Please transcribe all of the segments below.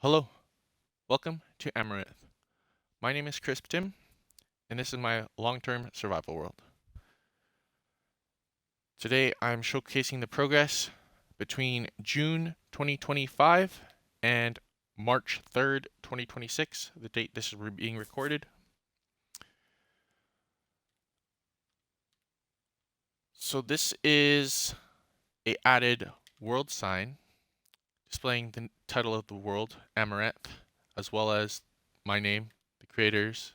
Hello, welcome to Amaranth. My name is Crisp Tim, and this is my long-term survival world. Today I'm showcasing the progress between June 2025 and March 3rd, 2026, the date this is being recorded. So this is a added world sign displaying the title of the world, Amaranth, as well as my name, the creators,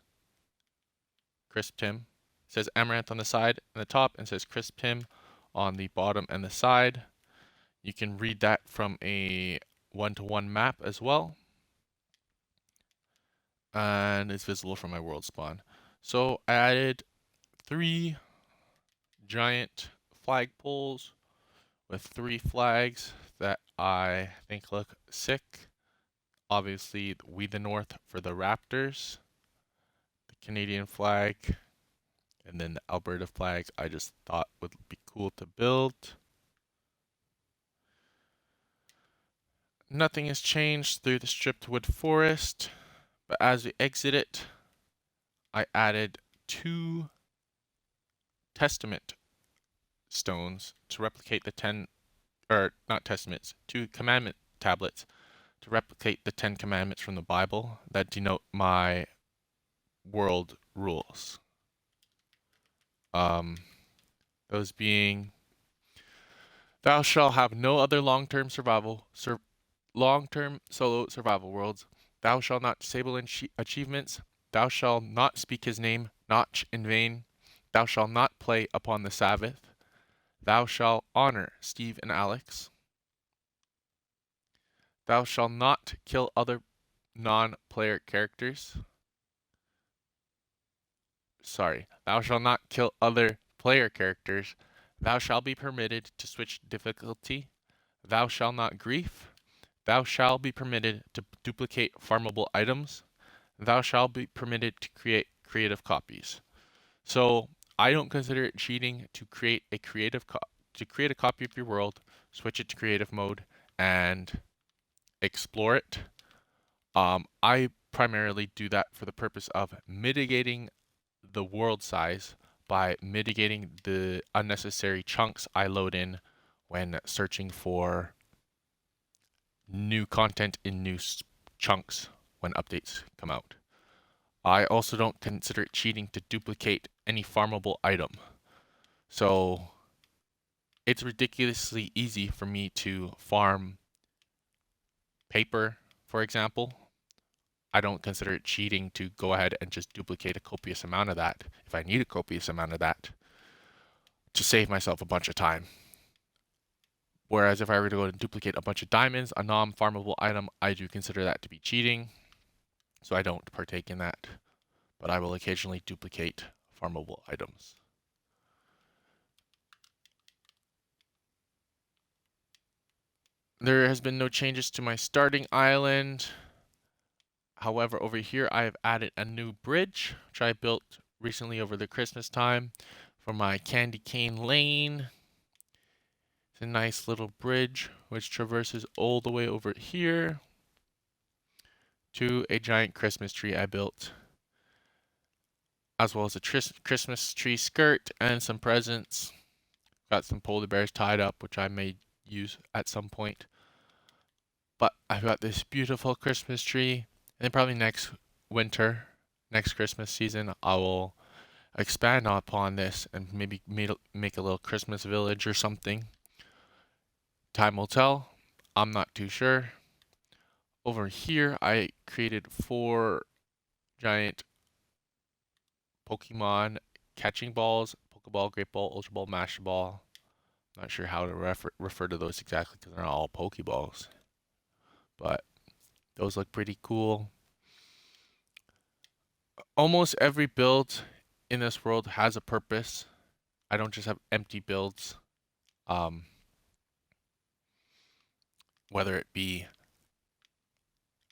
Crisp Tim. It says Amaranth on the side and the top, and says Crisp Tim on the bottom and the side. You can read that from a one-to-one map as well, and it's visible from my world spawn. So I added 3 giant flagpoles with 3 flags that I think look sick. Obviously, We the North for the Raptors, the Canadian flag, and then the Alberta flag I just thought would be cool to build. Nothing has changed through the stripped wood forest, but as we exit it, I added 2 testament stones to replicate the 10, or not testaments, 2 commandment tablets to replicate the 10 commandments from the Bible that denote my world rules. Those being, thou shalt have no other long-term solo survival worlds. Thou shalt not disable achievements. Thou shalt not speak his name, notch in vain. Thou shalt not play upon the Sabbath. Thou shalt honor Steve and Alex. Thou shalt not kill other non-player characters. Sorry. Thou shalt not kill other player characters. Thou shalt be permitted to switch difficulty. Thou shalt not grief. Thou shalt be permitted to duplicate farmable items. Thou shalt be permitted to create creative copies. So I don't consider it cheating to create a copy of your world, switch it to creative mode, and explore it. I primarily do that for the purpose of mitigating the world size by mitigating the unnecessary chunks I load in when searching for new content in new chunks when updates come out. I also don't consider it cheating to duplicate any farmable item. So it's ridiculously easy for me to farm paper, for example. I don't consider it cheating to go ahead and just duplicate a copious amount of that, if I need a copious amount of that, to save myself a bunch of time. Whereas if I were to go and duplicate a bunch of diamonds, a non-farmable item, I do consider that to be cheating. So I don't partake in that, but I will occasionally duplicate farmable items. There has been no changes to my starting island. However, over here I have added a new bridge, which I built recently over the Christmas time for my candy cane lane. It's a nice little bridge which traverses all the way over here to a giant Christmas tree I built, as well as a Christmas tree skirt and some presents. Got some polar bears tied up, which I may use at some point. But I've got this beautiful Christmas tree, and then probably next winter, next Christmas season, I will expand upon this and maybe make a little Christmas village or something. Time will tell. I'm not too sure. Over here, I created 4 giant Pokemon catching balls: Pokeball, Great Ball, Ultra Ball, Master Ball. Not sure how to refer to those exactly because they're not all Pokeballs, but those look pretty cool. Almost every build in this world has a purpose. I don't just have empty builds. Whether it be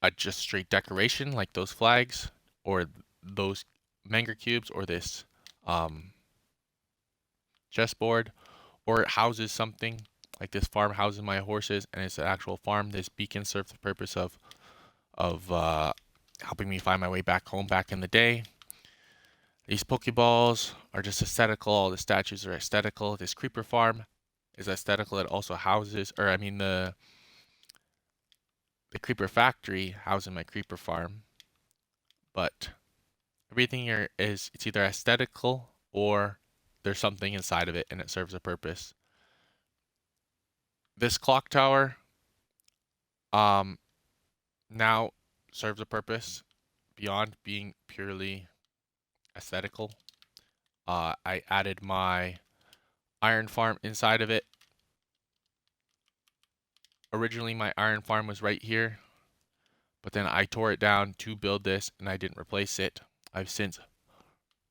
a just straight decoration like those flags, or those Manger cubes, or this chessboard, or it houses something like this farm houses my horses and it's an actual farm. This beacon serves the purpose of of helping me find my way back home back in the day. These Pokeballs are just aesthetical. All the statues are aesthetical. This creeper farm is aesthetical. It also houses, or I mean the creeper factory houses my creeper farm. But everything here is, it's either aesthetical or there's something inside of it and it serves a purpose. This clock tower now serves a purpose beyond being purely aesthetical. I added my iron farm inside of it. Originally my iron farm was right here, but then I tore it down to build this and I didn't replace it. I've since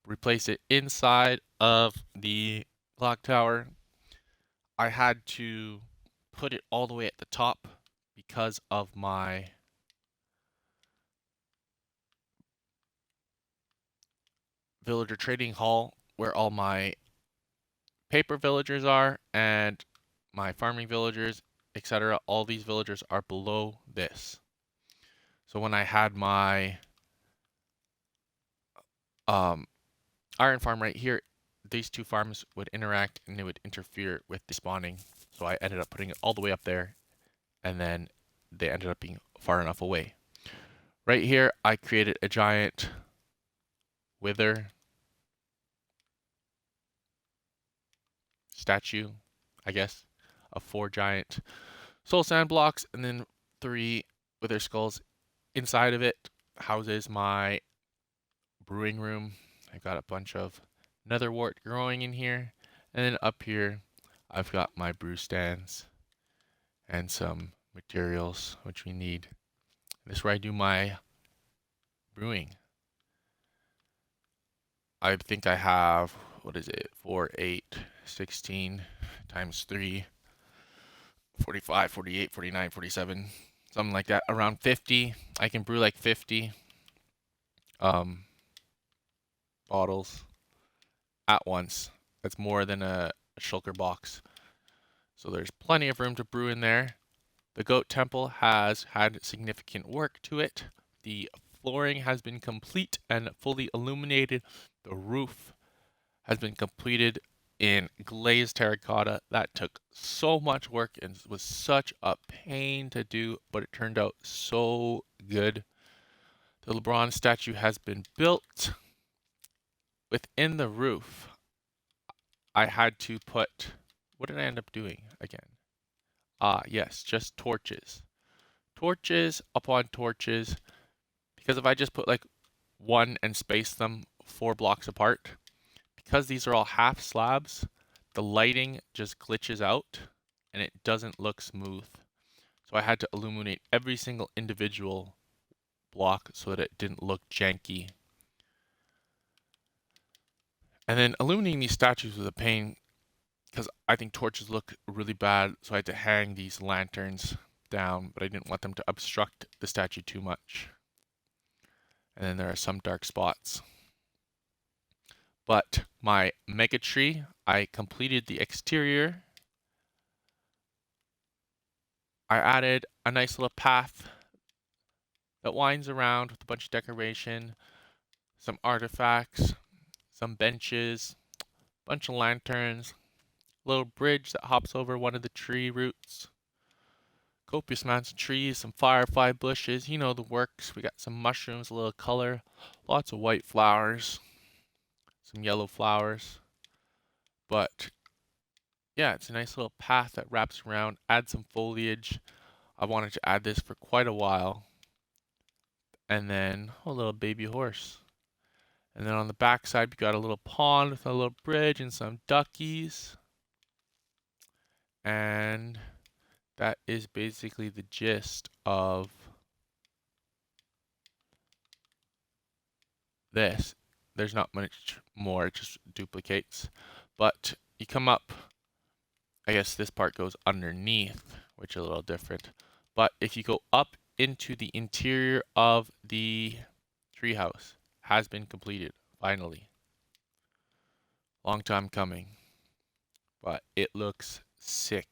replaced it inside of the clock tower. I had to put it all the way at the top because of my villager trading hall where all my paper villagers are and my farming villagers, etc. All these villagers are below this. So when I had my iron farm right here, these two farms would interact and it would interfere with the spawning. So I ended up putting it all the way up there, and then they ended up being far enough away. Right here, I created a giant wither statue, I guess, of 4 giant soul sand blocks, and then 3 wither skulls. Inside of it houses my brewing room. I've got a bunch of nether wart growing in here, and then up here I've got my brew stands and some materials which we need. This is where I do my brewing. I think I have, what is it, 4, 8, 16 times 3, 45, 48, 49, 47, something like that, around 50. I can brew like 50 bottles at once. That's more than a shulker box. So there's plenty of room to brew in there. The goat temple has had significant work to it. The flooring has been complete and fully illuminated. The roof has been completed in glazed terracotta. That took so much work and was such a pain to do, but it turned out so good. The LeBron statue has been built. Within the roof, I had to put, what did I end up doing again? Yes, just torches. Torches upon torches, because if I just put like one and space them 4 blocks apart, because these are all half slabs, the lighting just glitches out and it doesn't look smooth. So I had to illuminate every single individual block so that it didn't look janky. And then illuminating these statues was a pain because I think torches look really bad, so I had to hang these lanterns down, but I didn't want them to obstruct the statue too much. And then there are some dark spots. But my mega tree, I completed the exterior. I added a nice little path that winds around with a bunch of decoration, some artifacts, some benches, a bunch of lanterns, a little bridge that hops over one of the tree roots, copious amounts of trees, some firefly bushes, you know the works. We got some mushrooms, a little color, lots of white flowers, some yellow flowers. But yeah, it's a nice little path that wraps around, add some foliage. I wanted to add this for quite a while. And then a little baby horse. And then on the back side, we got a little pond with a little bridge and some duckies. And that is basically the gist of this. There's not much more, it just duplicates. But you come up, I guess this part goes underneath, which is a little different. But if you go up into the interior of the treehouse, has been completed, finally. Long time coming, but it looks sick.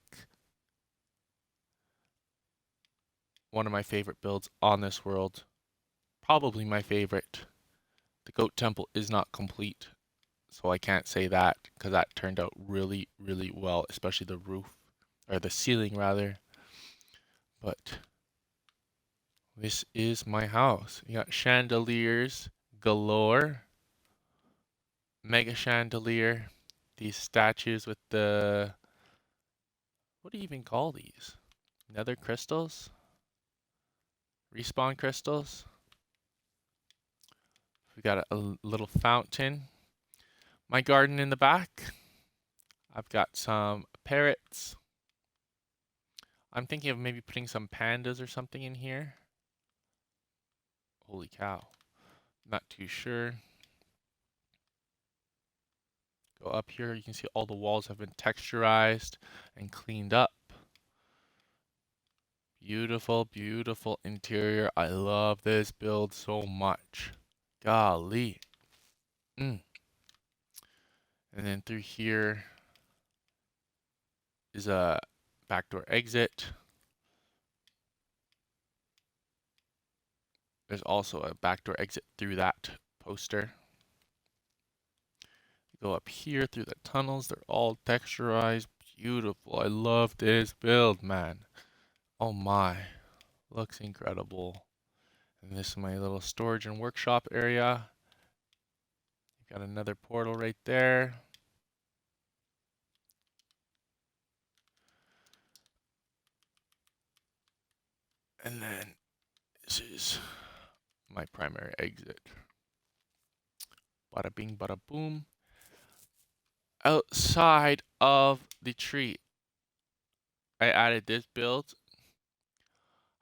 one of my favorite builds on this world. Probably my favorite. The goat temple is not complete, so I can't say that because that turned out really, really well, especially the roof, or the ceiling rather. But this is my house. You got chandeliers galore, mega chandelier, these statues with the, what do you even call these? Nether crystals? Respawn crystals? We got a little fountain. My garden in the back. I've got some parrots. I'm thinking of maybe putting some pandas or something in here. Holy cow. Not too sure. Go up here. You can see all the walls have been texturized and cleaned up. Beautiful, beautiful interior. I love this build so much. Golly. And then through here is a backdoor exit. There's also a backdoor exit through that poster. Go up here through the tunnels. They're all texturized. Beautiful. I love this build, man. Oh my. Looks incredible. And this is my little storage and workshop area. Got another portal right there. And then this is my primary exit. Bada bing, bada boom. Outside of the tree, I added this build.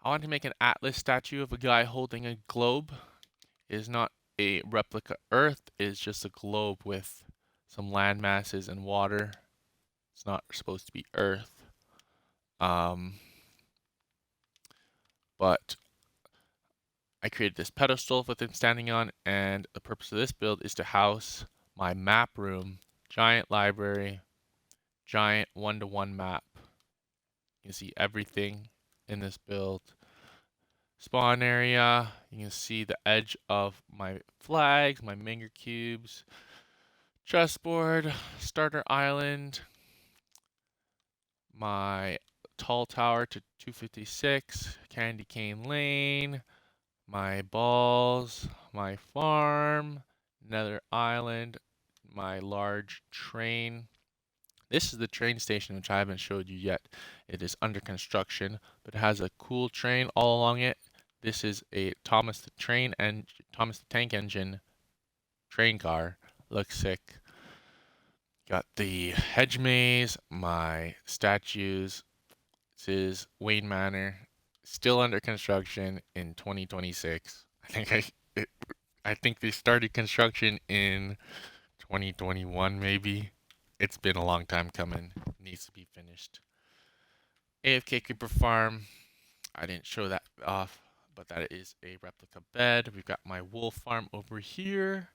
I want to make an Atlas statue of a guy holding a globe. It is not a replica Earth, it is just a globe with some land masses and water. It's not supposed to be Earth. But I created this pedestal with him standing on, and the purpose of this build is to house my map room, giant library, giant one-to-one map. You can see everything in this build. Spawn area, you can see the edge of my flags, my Minger cubes, chessboard, starter island, my tall tower to 256, candy cane lane, my balls, my farm, nether island, my large train. This is the train station, which I haven't showed you yet. It is under construction, but it has a cool train all along it. This is a Thomas the Tank Engine train car. Looks sick. Got the hedge maze, my statues. This is Wayne Manor, still under construction in 2026. I think they started construction in 2021 maybe. It's been a long time coming. It needs to be finished. AFK Creeper Farm. I didn't show that off, but that is a replica bed. We've got my wolf farm over here.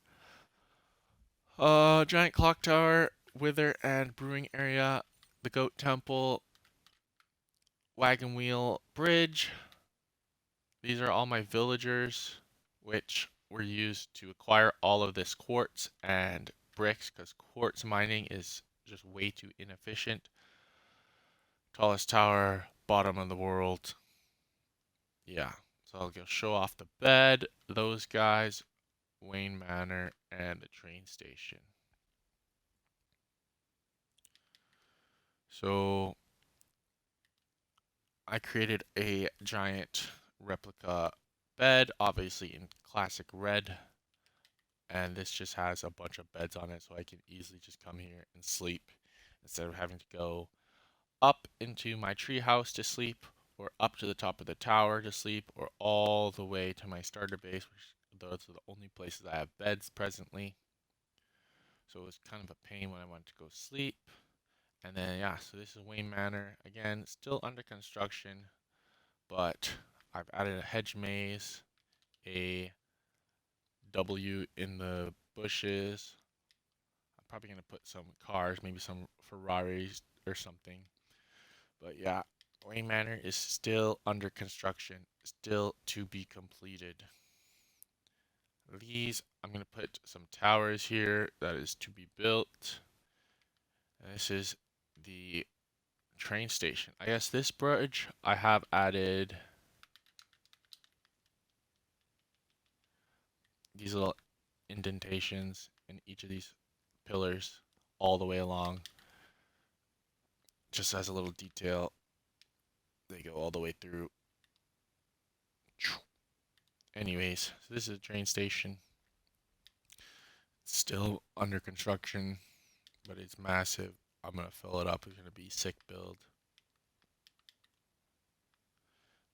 Giant clock tower, wither and brewing area, the goat temple, wagon wheel bridge. These are all my villagers, which were used to acquire all of this quartz and bricks, because quartz mining is just way too inefficient. Tallest tower, bottom of the world. Yeah, so I'll go show off the bed, those guys, Wayne Manor, and the train station. So I created a giant replica bed, obviously in classic red. And this just has a bunch of beds on it, so I can easily just come here and sleep instead of having to go up into my treehouse to sleep, or up to the top of the tower to sleep, or all the way to my starter base, which those are the only places I have beds presently. So it was kind of a pain when I wanted to go sleep. And then, yeah, so this is Wayne Manor. Again, still under construction, but I've added a hedge maze, a W in the bushes. I'm probably going to put some cars, maybe some Ferraris or something. But yeah, Wayne Manor is still under construction, still to be completed. These, I'm going to put some towers here that is to be built. And this is the train station. I guess this bridge I have added these little indentations in each of these pillars all the way along. Just as a little detail, they go all the way through. Anyways, so this is a train station. It's still under construction, but it's massive. I'm gonna fill it up. It's gonna be sick build.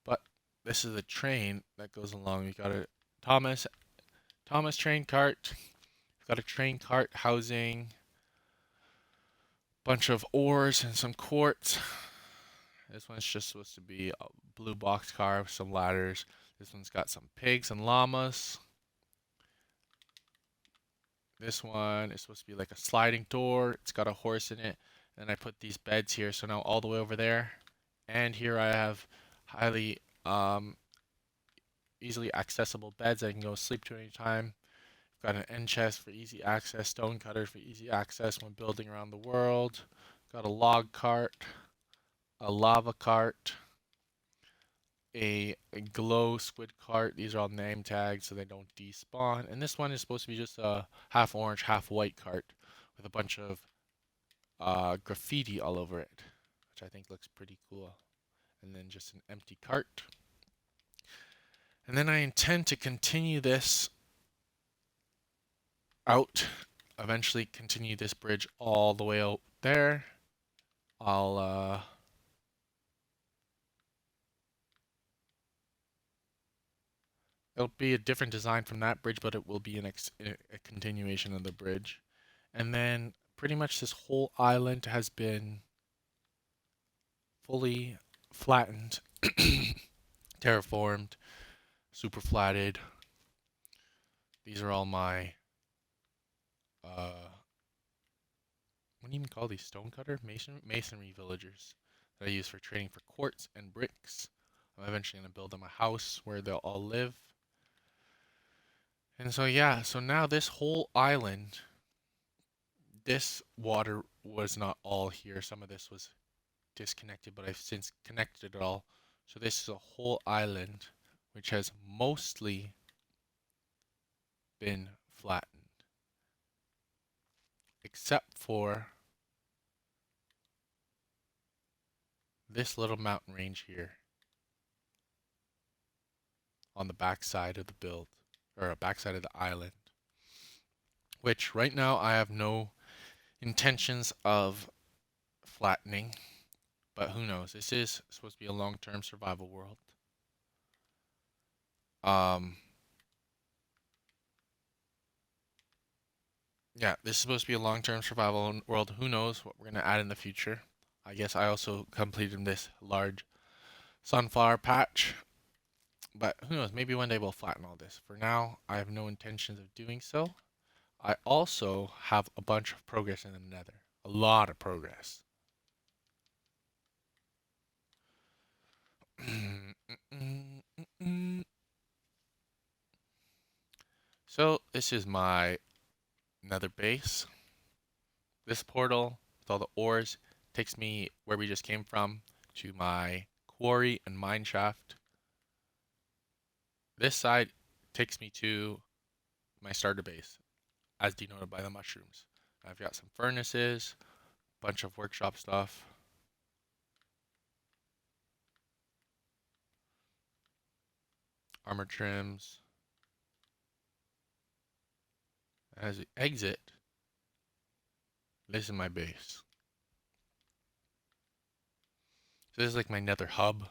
But this is a train that goes along. We got a Thomas train cart. We've got a train cart housing bunch of ores and some quartz. This one's just supposed to be a blue box car with some ladders. This one's got some pigs and llamas. This one is supposed to be like a sliding door. It's got a horse in it. And I put these beds here. So now all the way over there. And here I have highly easily accessible beds I can go sleep to anytime. Got an end chest for easy access, stone cutter for easy access when building around the world. Got a log cart, a lava cart, a glow squid cart. These are all name tags so they don't despawn. And this one is supposed to be just a half orange, half white cart with a bunch of graffiti all over it, which I think looks pretty cool. And then just an empty cart. And then I intend to continue this out, eventually continue this bridge all the way out there. It'll be a different design from that bridge, but it will be a continuation of the bridge. And then pretty much this whole island has been fully flattened, terraformed, super flatted. These are all my what do you even call these? Stonecutter? Masonry villagers that I use for trading for quartz and bricks. I'm eventually going to build them a house where they'll all live. And so yeah, so now this whole island, this water was not all here. Some of this was disconnected, but I've since connected it all. So this is a whole island which has mostly been flattened. Except for this little mountain range here on the backside of the build, or backside of the island, which right now I have no intentions of flattening, but who knows? This is supposed to be a long-term survival world. Yeah, this is supposed to be a long-term survival world. Who knows what we're going to add in the future. I guess I also completed this large sunflower patch, but who knows? Maybe one day we'll flatten all this. For now, I have no intentions of doing so. I also have a bunch of progress in the nether. A lot of progress. So this is my nether base. This portal with all the ores takes me where we just came from to my quarry and mine shaft. This side takes me to my starter base, as denoted by the mushrooms. I've got some furnaces, a bunch of workshop stuff. Armor trims. As we exit, this is my base. So this is like my nether hub.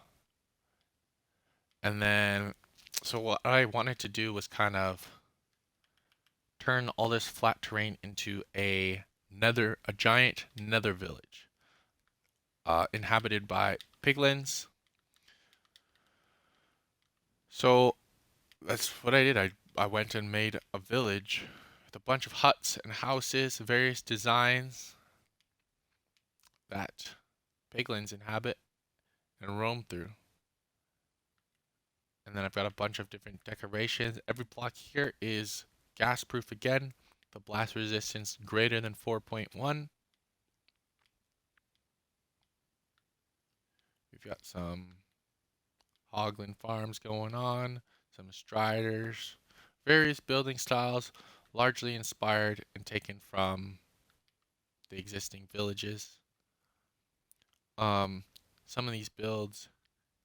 And then, so what I wanted to do was kind of turn all this flat terrain into a giant nether village, inhabited by piglins. So that's what I did. I went and made a village with a bunch of huts and houses, various designs that piglins inhabit. and roam through. And then I've got a bunch of different decorations. Every block here is gas proof again. The blast resistance greater than 4.1. We've got some Hoglin farms going on, some striders, various building styles, largely inspired and taken from the existing villages. Some of these builds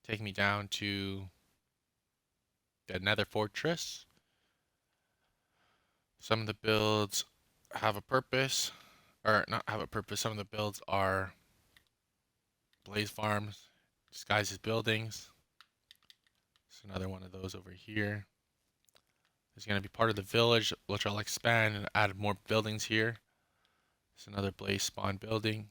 take me down to the Nether Fortress. Some of the builds have a purpose, or not have a purpose. Some of the builds are blaze farms disguised as buildings. There's another one of those over here. There's going to be part of the village, which I'll expand and add more buildings here. There's another blaze spawn building.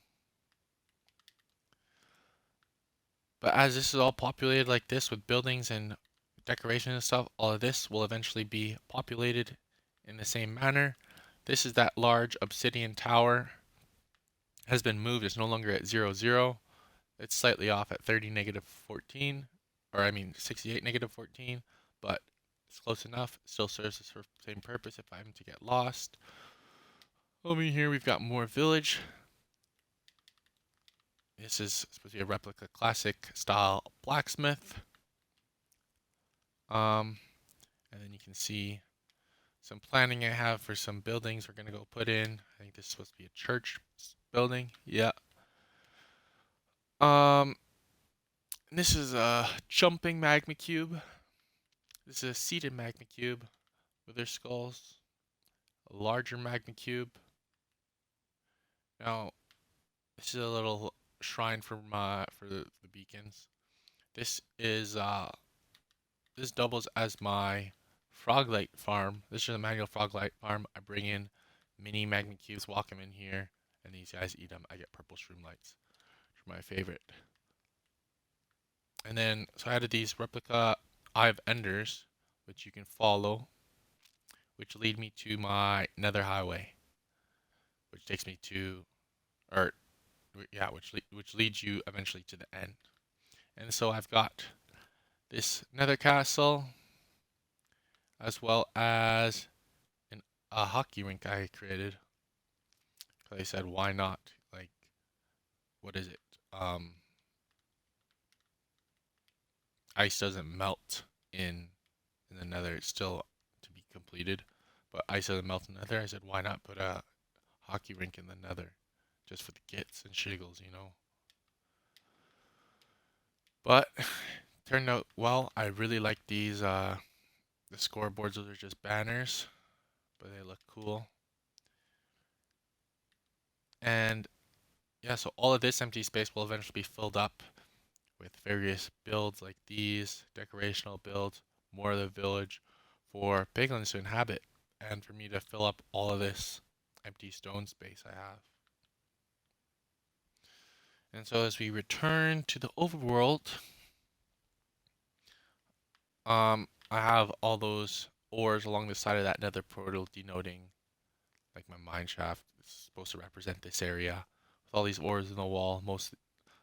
But as this is all populated like this with buildings and decoration and stuff, all of this will eventually be populated in the same manner. This is that large obsidian tower. It has been moved. It's no longer at 0, 0. It's slightly off at 30, negative 14. Or I mean 68, negative 14. But it's close enough. It still serves the same purpose if I'm to get lost. Over here we've got more village. This is supposed to be a replica classic style blacksmith. And then you can see some planning I have for some buildings we're gonna go put in. I think this is supposed to be a church building. Yeah. This is a jumping magma cube. This is a seated magma cube with their skulls. A larger magma cube. Now, this is a little shrine for the beacons. This is this doubles as my froglight farm. This is a manual froglight farm. I bring in mini magma cubes, walk them in here, and these guys eat them. I get purple shroom lights, which are my favorite. And then, so I added these replica Eye of Enders, which you can follow, which lead me to my Nether Highway, which takes me to, or yeah, which leads you eventually to the end. And so I've got this Nether Castle, as well as a hockey rink I created. Because I said, why not? Like, what is it? Ice doesn't melt in the Nether. It's still to be completed, but ice doesn't melt in the Nether. I said, why not put a hockey rink in the Nether, just for the gits and shiggles, you know? But turned out well. I really like these. The scoreboards, those are just banners, but they look cool. And yeah, so all of this empty space will eventually be filled up with various builds like these, decorational builds, more of the village for piglins to inhabit, and for me to fill up all of this empty stone space I have. And so as we return to the overworld, I have all those ores along the side of that nether portal denoting like my mine shaft. It's supposed to represent this area. With all these ores in the wall, most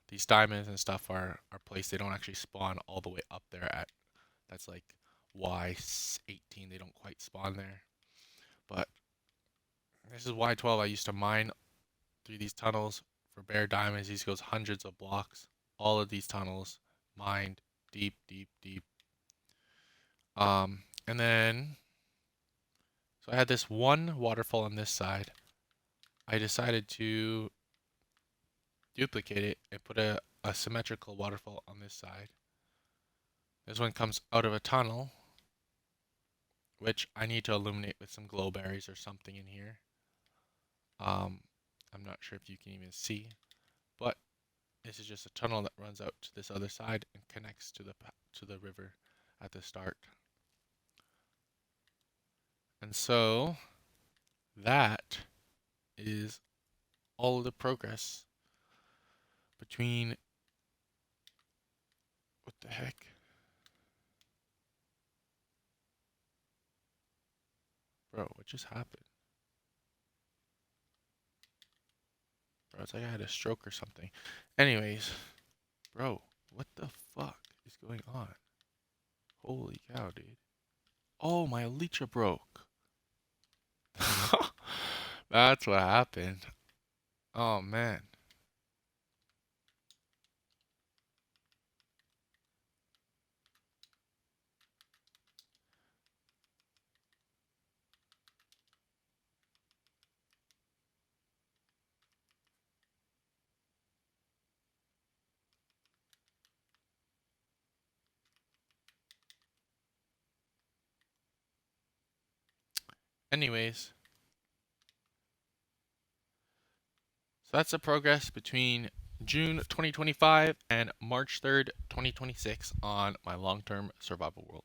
these diamonds and stuff are placed. They don't actually spawn all the way up there at, that's like Y18. They don't quite spawn there. But this is Y12. I used to mine through these tunnels for bare diamonds. These goes hundreds of blocks. All of these tunnels mined deep, deep, deep. And then, so I had this one waterfall on this side. I decided to duplicate it and put a symmetrical waterfall on this side. This one comes out of a tunnel, which I need to illuminate with some glow berries or something in here. I'm not sure if you can even see, but this is just a tunnel that runs out to this other side and connects to the river at the start. And so that is all of the progress between, what the heck? Bro, what just happened? Bro, it's like I had a stroke or something. Anyways, bro, What the fuck is going on? Holy cow, dude. Oh, my Elytra broke. That's what happened. Oh, man. Anyways, so that's the progress between June 2025 and March 3rd, 2026 on my long-term survival world.